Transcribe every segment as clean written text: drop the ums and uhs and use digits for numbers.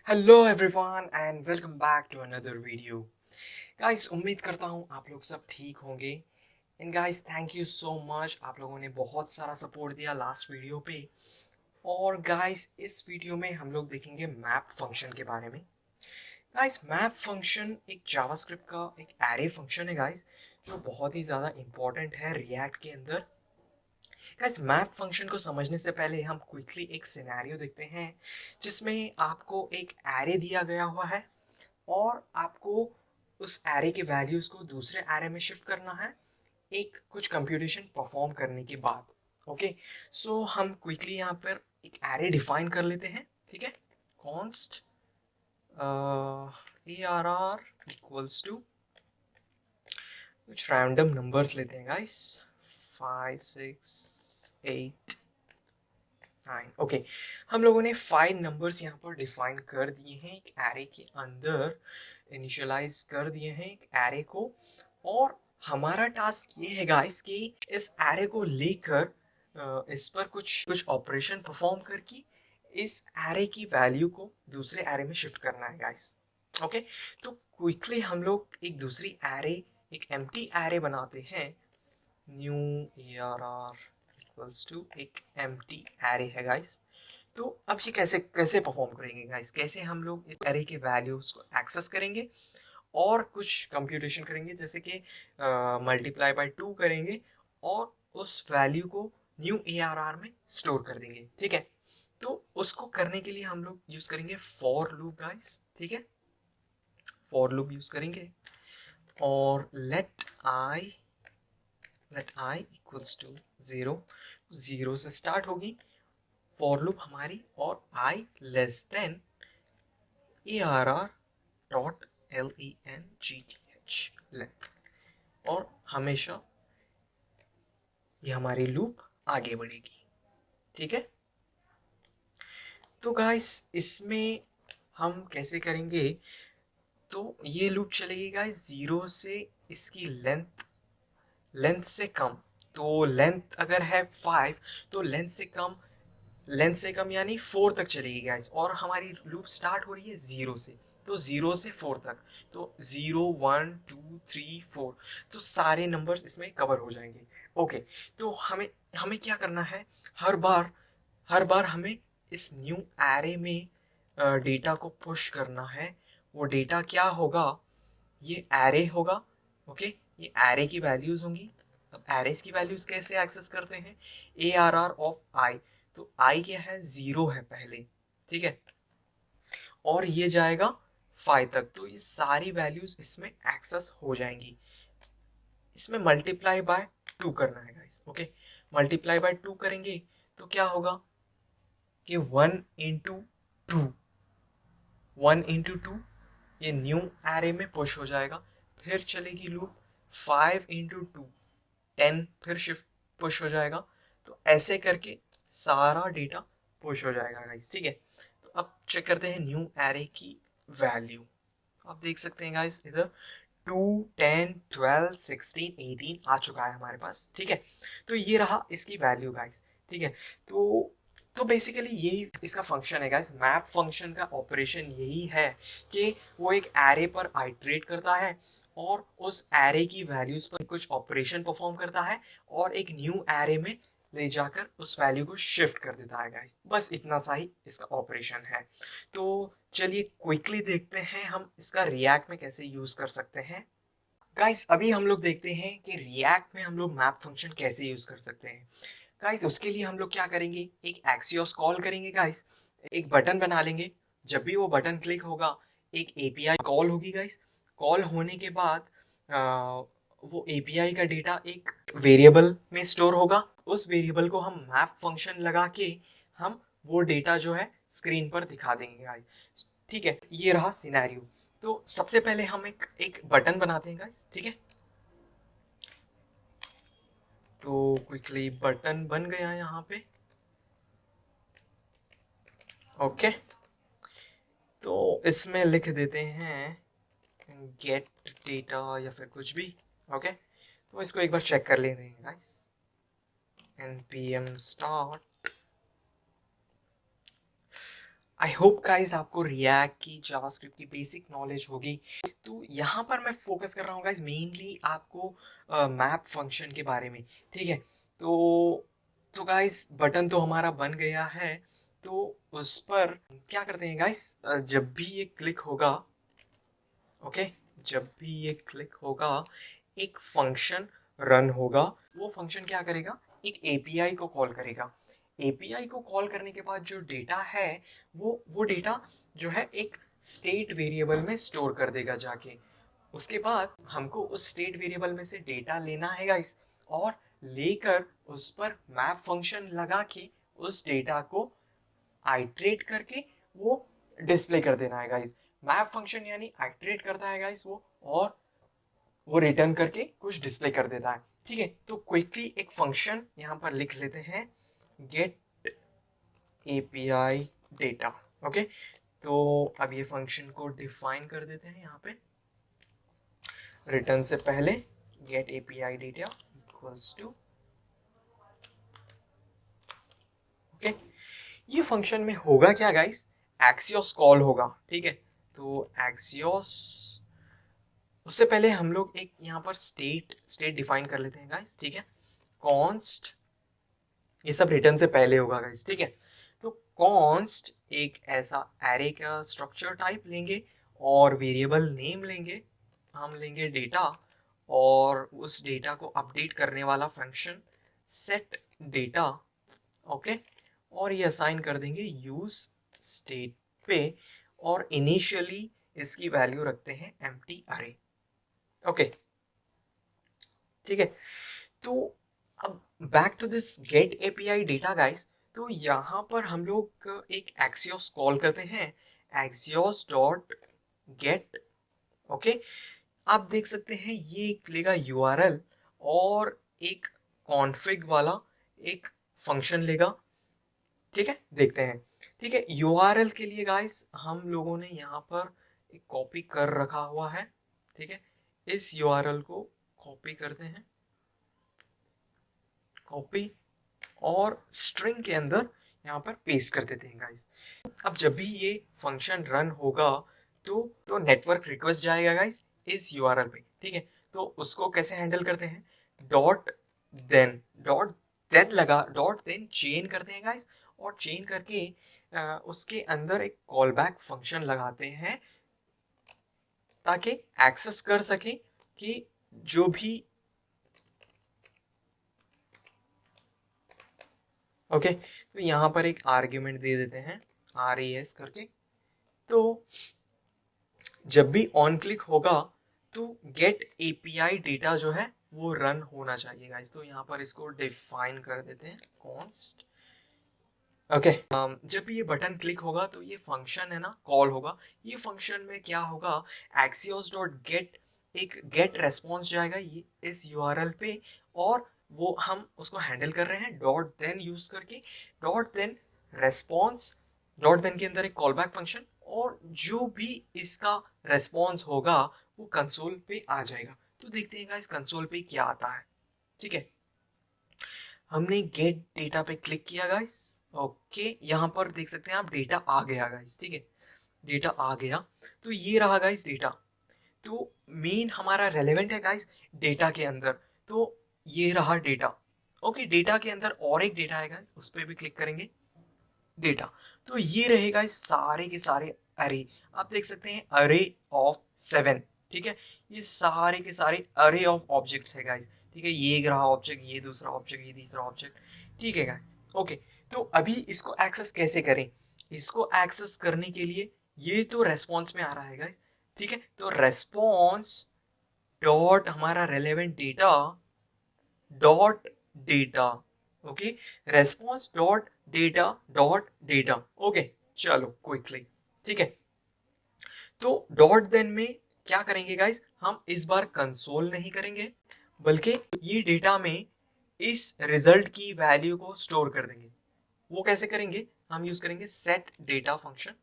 Hello everyone and welcome back to another video. Guys, उम्मीद करता हूँ आप लोग सब ठीक होंगे। And guys, thank you so much, आप लोगों ने बहुत सारा सपोर्ट दिया लास्ट वीडियो पे। और गाइस, इस वीडियो में हम लोग देखेंगे मैप फंक्शन के बारे में। गाइस, मैप फंक्शन एक जावास्क्रिप्ट का एक एरे फंक्शन है गाइस, जो बहुत ही ज़्यादा इंपॉर्टेंट है रिएक्ट के अंदर। गाइस, मैप फंक्शन को समझने से पहले हम क्विकली एक सिनेरियो देखते हैं जिसमें आपको एक एरे दिया गया हुआ है और आपको उस एरे के वैल्यूज को दूसरे एरे में शिफ्ट करना है एक कुछ कंप्यूटेशन परफॉर्म करने के बाद। ओके, सो हम क्विकली यहाँ पर एक एरे डिफाइन कर लेते हैं। ठीक है, कॉन्स्ट ARR इक्वल्स टू कुछ रैंडम नंबर्स लेते हैं गाइस, 5 6 8 9। ओके, हम लोगों ने 5 नंबर्स यहाँ पर डिफाइन कर दिए हैं एक एरे के अंदर, इनिशियलाइज कर दिए हैं एक एरे को। और हमारा टास्क ये है गाइस कि इस एरे को लेकर इस पर कुछ ऑपरेशन परफॉर्म करके इस एरे की वैल्यू को दूसरे एरे में शिफ्ट करना है गाइस। ओके, तो क्विकली हम लोग एक दूसरी एरे, एक एम्प्टी एरे बनाते हैं। न्यू ARR इक्वल्स टू एक एम्प्टी एरे है गाइस। तो अब ये कैसे कैसे परफॉर्म करेंगे गाइस, कैसे हम लोग इस एरे के वैल्यूज को एक्सेस करेंगे और कुछ कंप्यूटेशन करेंगे, जैसे कि मल्टीप्लाई बाय 2 करेंगे और उस वैल्यू को न्यू ARR में स्टोर कर देंगे। ठीक है, तो उसको करने के लिए हम लोग यूज करेंगे फॉर लूप गाइस। ठीक है, फॉर लूप यूज करेंगे और लेट आई इक्वल्स टू 0, 0 से स्टार्ट होगी फॉर लूप हमारी, और आई less than ARR dot LENGTH length, और हमेशा ये हमारी लूप आगे बढ़ेगी। ठीक है, तो गाइस इसमें हम कैसे करेंगे, तो ये लूप चलेगी गाइस 0 से इसकी लेंथ से कम। तो लेंथ अगर है 5, तो लेंथ से कम यानी 4 तक चलेगी गाइस, और हमारी लूप स्टार्ट हो रही है 0 से, तो 0 से 4 तक, तो 0 1 2 3 4, तो सारे नंबर्स इसमें कवर हो जाएंगे। ओके, तो हमें हमें क्या करना है, हर बार हमें इस न्यू एरे में डेटा को पुश करना है। वो डेटा क्या होगा, ये एरे होगा। ओके, ये एरे की वैल्यूज होंगी। अब एरेज की वैल्यूज कैसे एक्सेस करते हैं, ARR ऑफ आई, तो आई क्या है, 0 है पहले। ठीक है, और ये जाएगा 5 तक, तो ये सारी वैल्यूज इसमें एक्सेस हो जाएंगी। इसमें मल्टीप्लाई बाय 2 करना है गाइस। ओके, मल्टीप्लाई बाय 2 करेंगे तो क्या होगा कि 1 इंटू 2, 1 इंटू 2 ये न्यू एरे में पुश हो जाएगा। फिर चलेगी लूप 5 इंटू 2, 10 फिर शिफ्ट पुश हो जाएगा। तो ऐसे करके सारा डेटा पुश हो जाएगा गाइस। ठीक है, तो अब चेक करते हैं न्यू एरे की वैल्यू। आप देख सकते हैं गाइस, इधर 2 10 12 16 18 आ चुका है हमारे पास। ठीक है, तो ये रहा इसकी वैल्यू गाइस। ठीक है, तो बेसिकली यही इसका फंक्शन है गाइस। मैप फंक्शन का ऑपरेशन यही है कि वो एक एरे पर आइट्रेट करता है और उस एरे की वैल्यूज पर कुछ ऑपरेशन परफॉर्म करता है और एक न्यू एरे में ले जाकर उस वैल्यू को शिफ्ट कर देता है गाइस। बस इतना सा ही इसका ऑपरेशन है। तो चलिए क्विकली देखते हैं हम इसका रिएक्ट में कैसे यूज कर सकते हैं। गाइस, अभी हम लोग देखते हैं कि रिएक्ट में हम लोग मैप फंक्शन कैसे यूज कर सकते हैं। गाइस, उसके लिए हम लोग क्या करेंगे, एक एक्सियोस कॉल करेंगे गाइस, एक बटन बना लेंगे। जब भी वो बटन क्लिक होगा एक API कॉल होगी गाइस। कॉल होने के बाद वो API का डेटा एक वेरिएबल में स्टोर होगा। उस वेरिएबल को हम मैप फंक्शन लगा के हम वो डेटा जो है स्क्रीन पर दिखा देंगे गाइस। ठीक है, ये रहा सिनेरियो। तो सबसे पहले हम एक बटन बनाते हैं गाइस। ठीक है, तो क्विकली बटन बन गया यहाँ पे। ओके, तो इसमें लिख देते हैं गेट डेटा या फिर कुछ भी। ओके, तो इसको एक बार चेक कर लेते हैं guys. npm start I hope guys आपको रिएक्ट की जावास्क्रिप्ट की बेसिक नॉलेज होगी। तो यहाँ पर मैं फोकस कर रहा हूँ गाइस मेनली आपको मैप फंक्शन के बारे में। ठीक है, तो गाइस बटन तो हमारा बन गया है। तो उस पर क्या करते हैं गाइस, जब भी ये क्लिक होगा, ओके, जब भी ये क्लिक होगा एक फंक्शन रन होगा। वो फंक्शन क्या करेगा, एक एपीआई को कॉल करेगा। एपीआई को कॉल करने के बाद जो डेटा है वो डेटा जो है एक स्टेट वेरिएबल में स्टोर कर देगा जाके। उसके बाद हमको उस स्टेट वेरिएबल में से डेटा लेना है गाइस, और लेकर उस पर मैप फंक्शन लगा के उस डेटा को आइट्रेट करके वो डिस्प्ले कर देना है गाइस। मैप फंक्शन यानी आइट्रेट करता है गाइस वो, और वो रिटर्न करके कुछ डिस्प्ले कर देता है। ठीक है, तो क्विकली एक फंक्शन यहाँ पर लिख लेते हैं, गेट एपीआई डेटा। ओके, तो अब ये फंक्शन को डिफाइन कर देते हैं यहाँ पे। रिटर्न से पहले get API data equals to, okay, ये फंक्शन में होगा क्या गाइस, एक्सियोस कॉल होगा। ठीक है, तो एक्सियोस, उससे पहले हम लोग एक यहाँ पर स्टेट डिफाइन कर लेते हैं गाइस। ठीक है, कॉन्स्ट, ये सब रिटर्न से पहले होगा गाइस। ठीक है, तो कॉन्स्ट एक ऐसा एरे का स्ट्रक्चर टाइप लेंगे और वेरिएबल नेम लेंगे, हम लेंगे डेटा, और उस डेटा को अपडेट करने वाला फंक्शन सेट डेटा। ओके, और ये असाइन कर देंगे यूज स्टेट पे, और इनिशियली इसकी वैल्यू रखते हैं एम्प्टी अरे। ओके, ठीक है, तो अब back to this get API data guys. तो यहाँ पर हम लोग एक एक्सियोस कॉल करते हैं, एक्सियोस डॉट गेट। ओके, आप देख सकते हैं ये लेगा यूआरएल और एक कॉन्फ़िग वाला एक फंक्शन लेगा। ठीक है, देखते हैं। ठीक है, यूआरएल के लिए गाइस हम लोगों ने यहाँ पर एक कॉपी कर रखा हुआ है। ठीक है, इस यूआरएल को कॉपी करते हैं, कॉपी, और स्ट्रिंग के अंदर यहाँ पर पेस्ट कर देते हैं गाइस। अब जब भी ये फंक्शन रन होगा तो नेटवर्क रिक्वेस्ट जाएगा गाइस इस यूआरएल पे। ठीक है, तो उसको कैसे हैंडल करते हैं, डॉट देन लगा, डॉट देन चेन करते हैं गाइस, और चेन करके उसके अंदर एक कॉल बैक फंक्शन लगाते हैं ताकि एक्सेस कर सके कि जो भी, ओके, तो यहाँ पर एक आर्ग्यूमेंट दे देते हैं RAS करके। तो जब भी ऑन क्लिक होगा तो गेट एपीआई डेटा जो है वो रन होना चाहिए गाइस। तो यहाँ पर इसको डिफाइन कर देते हैं कॉन्स्ट। ओके, जब भी ये बटन क्लिक होगा तो ये फंक्शन है ना कॉल होगा। ये फंक्शन में क्या होगा, एक्सियोस डॉट गेट, एक गेट रेस्पॉन्स जाएगा ये इस यूआरएल पे, और वो हम उसको हैंडल कर रहे हैं डॉट देन यूज करके। Dot then response, dot then के अंदर एक कॉल बैक फंक्शन, और जो भी इसका रेस्पॉन्स होगा वो कंसोल पे आ जाएगा। तो देखते हैं गाइस कंसोल पे क्या आता है। ठीक है, हमने गेट डेटा पे क्लिक किया गाइस। ओके, यहाँ पर देख सकते हैं आप डेटा आ गया गाइस। ठीक है, डेटा आ गया, तो ये रहा गाइस डेटा। तो मेन हमारा रेलेवेंट है गाइस डेटा के अंदर, तो ये रहा डेटा। ओके, डेटा के अंदर और एक डेटा है गाइस, उस पर भी क्लिक करेंगे, डेटा। तो ये रहेगा इस सारे के सारे अरे, आप देख सकते हैं अरे ऑफ 7। ठीक है, ये सारे के सारे अरे ऑफ ऑब्जेक्ट्स है गाइस। ठीक है, ये एक रहा ऑब्जेक्ट, ये दूसरा ऑब्जेक्ट, ये तीसरा ऑब्जेक्ट। ठीक है गाइस, ओके, तो अभी इसको एक्सेस कैसे करें, इसको एक्सेस करने के लिए ये तो रेस्पॉन्स में आ रहा है गाइस। ठीक है, तो रेस्पॉन्स डॉट हमारा relevant data dot data. Okay, response dot data. Okay, चलो क्विकली। ठीक है, तो डॉट देन में क्या करेंगे गाइस, हम इस बार कंसोल नहीं करेंगे बल्कि ये डेटा में इस रिजल्ट की वैल्यू को स्टोर कर देंगे। वो कैसे करेंगे, हम यूज करेंगे set data function.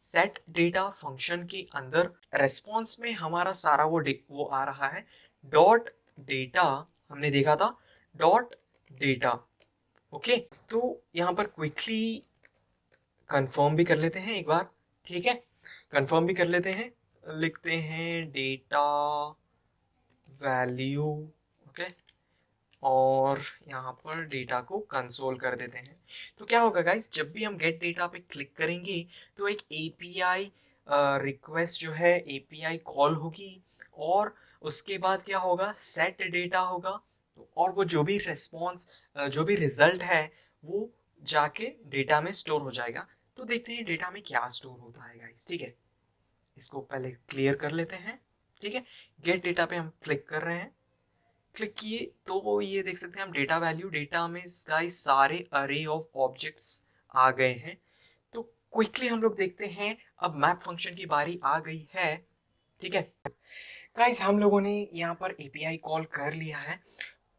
Set data function के अंदर रेस्पॉन्स में हमारा सारा वो आ रहा है डॉट डेटा, हमने देखा था डॉट डेटा। ओके, तो यहाँ पर क्विकली कंफर्म भी कर लेते हैं एक बार, ठीक है, कंफर्म भी कर लेते हैं। लिखते हैं डेटा वैल्यू, ओके, और यहाँ पर डेटा को कंसोल कर देते हैं। तो क्या होगा गाइस, जब भी हम गेट डेटा पे क्लिक करेंगे तो एक एपीआई रिक्वेस्ट जो है एपीआई कॉल होगी, और उसके बाद क्या होगा, सेट डेटा होगा, और वो जो भी रिस्पॉन्स जो भी रिजल्ट है वो जाके डेटा में स्टोर हो जाएगा। तो देखते हैं डेटा में क्या स्टोर होता है गाइस, ठीक है। इसको पहले क्लियर कर लेते हैं, ठीक है। गेट डेटा पे हम क्लिक कर रहे हैं, क्लिक किए तो ये देख सकते हैं हम डेटा वैल्यू, डेटा में गाइस सारे अरे ऑफ ऑब्जेक्ट्स आ गए हैं। तो क्विकली हम लोग देखते हैं, अब मैप फंक्शन की बारी आ गई है, ठीक है गाइस। हम लोगों ने यहाँ पर एपीआई कॉल कर लिया है,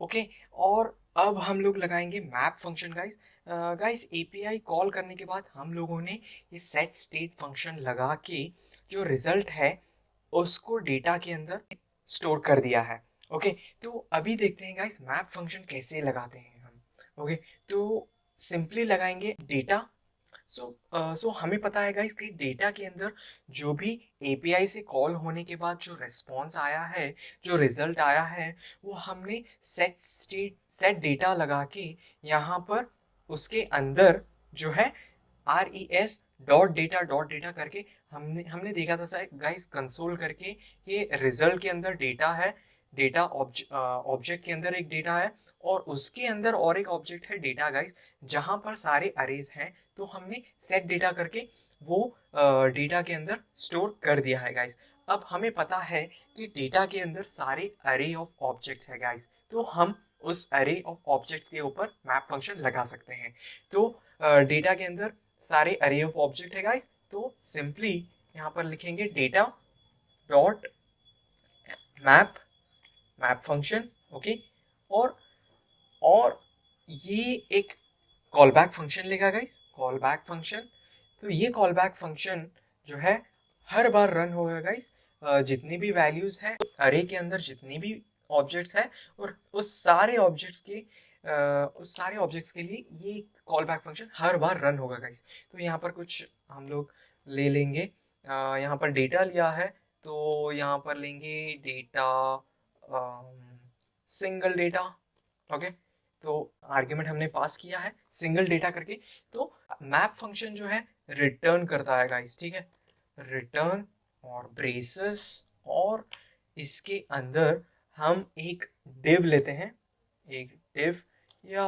ओके, और अब हम लोग लगाएंगे map function guys. Guys API call करने के बाद हम लोगों ने ये सेट स्टेट फंक्शन लगा के जो रिजल्ट है उसको डेटा के अंदर स्टोर कर दिया है, ओके। तो अभी देखते हैं गाइस मैप फंक्शन कैसे लगाते हैं हम, ओके। तो सिंपली लगाएंगे डेटा। सो हमें पता है गाइस कि डेटा के अंदर जो भी एपीआई से कॉल होने के बाद जो रिस्पॉन्स आया है, जो रिजल्ट आया है, वो हमने सेट डेटा लगा के यहाँ पर उसके अंदर जो है res करके हमने हमने देखा था गाइस कंसोल करके कि रिजल्ट के अंदर डेटा है, डेटा ऑब्जेक्ट के अंदर एक डेटा है, और उसके अंदर और एक ऑब्जेक्ट है डेटा गाइस, जहां पर सारे अरेज हैं। तो हमने सेट डेटा करके वो डेटा के अंदर स्टोर कर दिया है गाइस। अब हमें पता है कि डेटा के अंदर सारे अरे ऑफ ऑब्जेक्ट्स है गाइस, तो हम उस अरे ऑफ ऑब्जेक्ट्स के ऊपर मैप फंक्शन लगा सकते हैं। तो डेटा के अंदर सारे अरे ऑफ ऑब्जेक्ट है गाइस, तो सिंपली यहाँ पर लिखेंगे data dot map, map function, okay, और ये एक कॉल बैक फंक्शन लेगा गाइस, कॉल बैक फंक्शन। तो ये कॉल बैक फंक्शन जो है हर बार रन होगा गाइस, जितनी भी वैल्यूज है अरे के अंदर, जितनी भी ऑब्जेक्ट्स है, और उस सारे ऑब्जेक्ट्स के लिए ये कॉल बैक फंक्शन हर बार रन होगा गाइस। तो यहाँ पर कुछ हम लोग ले लेंगे, यहाँ पर डेटा लिया है, तो यहाँ पर लेंगे डेटा सिंगल डेटा, ओके। तो आर्ग्यूमेंट हमने पास किया है सिंगल डेटा करके। तो मैप फंक्शन जो है रिटर्न करता है गाइस, ठीक है, रिटर्न और ब्रेसेस, और इसके अंदर हम एक डिव लेते हैं, एक डिव, या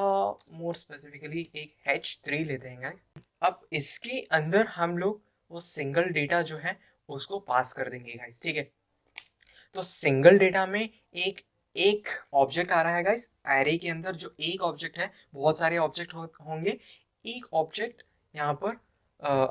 मोर स्पेसिफिकली एक h3 लेते हैं गाइस। अब इसके अंदर हम लोग वो सिंगल डेटा जो है उसको पास कर देंगे गाइस, ठीक है। तो सिंगल डेटा में एक एक ऑब्जेक्ट आ रहा है गाइस, एरे के अंदर जो एक ऑब्जेक्ट है, बहुत सारे ऑब्जेक्ट होंगे, एक ऑब्जेक्ट यहाँ पर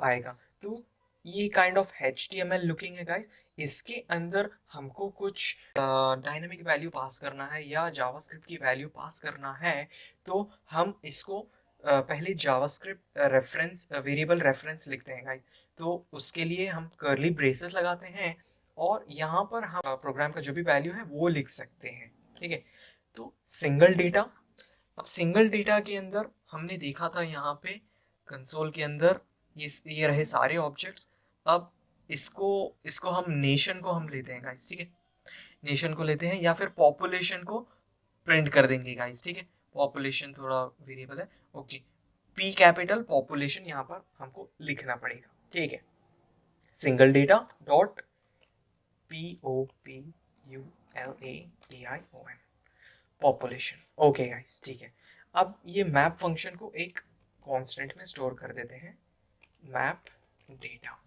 आएगा। तो ये काइंड ऑफ HTML लुकिंग है गाइस। इसके अंदर हमको कुछ डायनामिक वैल्यू पास करना है या जावास्क्रिप्ट की वैल्यू पास करना है, तो हम इसको पहले जावास्क्रिप्ट रेफरेंस वेरिएबल रेफरेंस लिखते हैं गाइस। तो उसके लिए हम कर्ली ब्रेसेस लगाते हैं, और यहाँ पर हम प्रोग्राम का जो भी वैल्यू है वो लिख सकते हैं, ठीक है। तो सिंगल डेटा, अब सिंगल डेटा के अंदर हमने देखा था यहाँ पे कंसोल के अंदर ये रहे सारे ऑब्जेक्ट्स। अब इसको इसको हम नेशन को हम लेते हैं गाइस, ठीक है, नेशन को लेते हैं, या फिर पॉपुलेशन को प्रिंट कर देंगे गाइस, ठीक है। पॉपुलेशन थोड़ा वेरिएबल है, ओके, पी कैपिटल पॉपुलेशन यहाँ पर हमको लिखना पड़ेगा, ठीक है। Single data dot POPULATION population, okay guys, ठीक है। अब ये मैप फंक्शन को एक कांस्टेंट में स्टोर कर देते हैं, map data,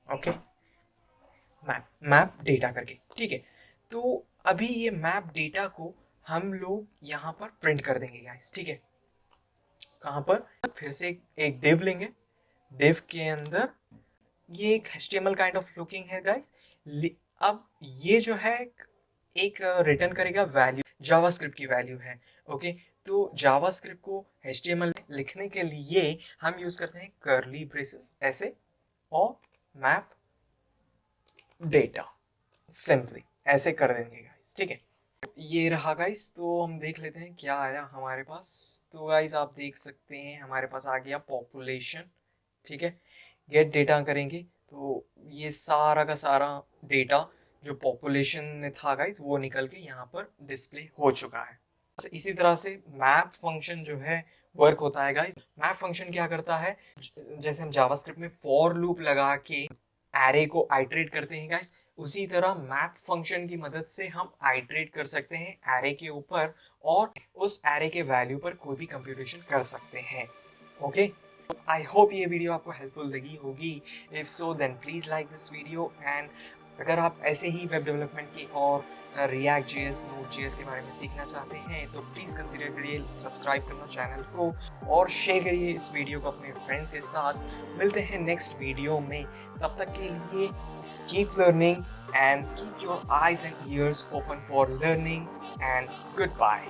okay, map data करके, ठीक है। तो अभी ये मैप डेटा को हम लोग यहाँ पर प्रिंट कर देंगे गाइस, ठीक है। कहाँ पर, फिर से एक डिव लेंगे, डिव के अंदर ये एक HTML काइंड ऑफ लुकिंग है गाइस। अब ये जो है एक रिटर्न करेगा वैल्यू, जावास्क्रिप्ट की वैल्यू है, ओके। तो जावास्क्रिप्ट को HTML में लिखने के लिए हम यूज करते हैं कर्ली ब्रेसेस ऐसे, और मैप डेटा सिंपली ऐसे कर देंगे गाइस, ठीक है। ये रहा गाइस। तो हम देख लेते हैं क्या आया हमारे पास। तो गाइस आप देख सकते हैं हमारे पास आ गया पॉपुलेशन, ठीक है, गेट डेटा करेंगे तो ये सारा का सारा डेटा जो पॉपुलेशन में था गाइस वो निकल के यहाँ पर डिस्प्ले हो चुका है। इसी तरह से मैप फंक्शन जो है वर्क होता है गाइस। मैप फंक्शन क्या करता है, जैसे हम जावास्क्रिप्ट में फॉर लूप लगा के एरे को आइटरेट करते हैं गाइस, उसी तरह मैप फंक्शन की मदद से हम आइटरेट कर सकते हैं एरे के ऊपर और उस एरे के वैल्यू पर कोई भी कंप्यूटेशन कर सकते हैं। ओके, आई होप ये वीडियो आपको हेल्पफुल लगी होगी। If so then please like this video, and अगर आप ऐसे ही वेब डेवलपमेंट की और रिएक्ट जेएस, नोड जेएस के बारे में सीखना चाहते हैं तो प्लीज़ कंसीडर करिए सब्सक्राइब करना चैनल को और शेयर करिए इस वीडियो को अपने फ्रेंड के साथ। मिलते हैं नेक्स्ट वीडियो में, तब तक के लिए keep learning and keep your eyes and ears open for learning, and good bye.